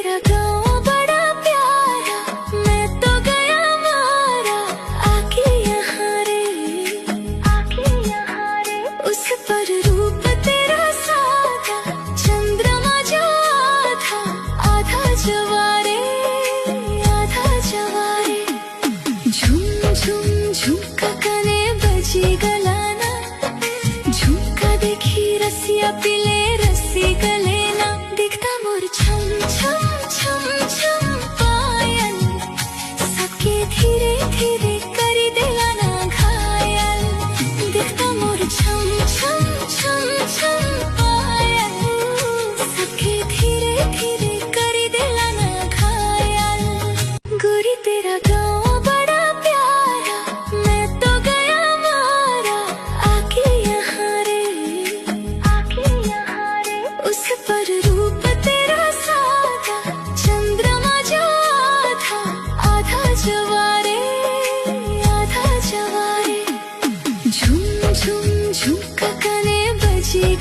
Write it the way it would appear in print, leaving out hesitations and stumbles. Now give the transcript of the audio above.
तेरा गाँव बड़ा प्यारा, मैं तो गया मारा आके यहाँ रे, आके यहाँ रे। उस पर रूप तेरा सादा, चंद्रमा जो आधा आधा जवारे, आधा जवारे। झुम झुम झुमका कने बजी गलाना, झुमका देखी रसिया पिले रसी गले ना। दिखता मोर छम छम छम छम पायल, सबके धीरे धीरे करी दिलाना घायल। दिखता मोर छम छम छम छम पायल, सबके धीरे धीरे करी दिलाना घायल। गोरी तेरा गाँव बड़ा प्यारा, मैं तो गया मारा आके यहाँ रे, आके यहाँ रे। उस पर रूप तेरा सादा, चंद्रमा जो आधा आधा जवारे, आधा जवारे। झुम झुम झुमका कने बजी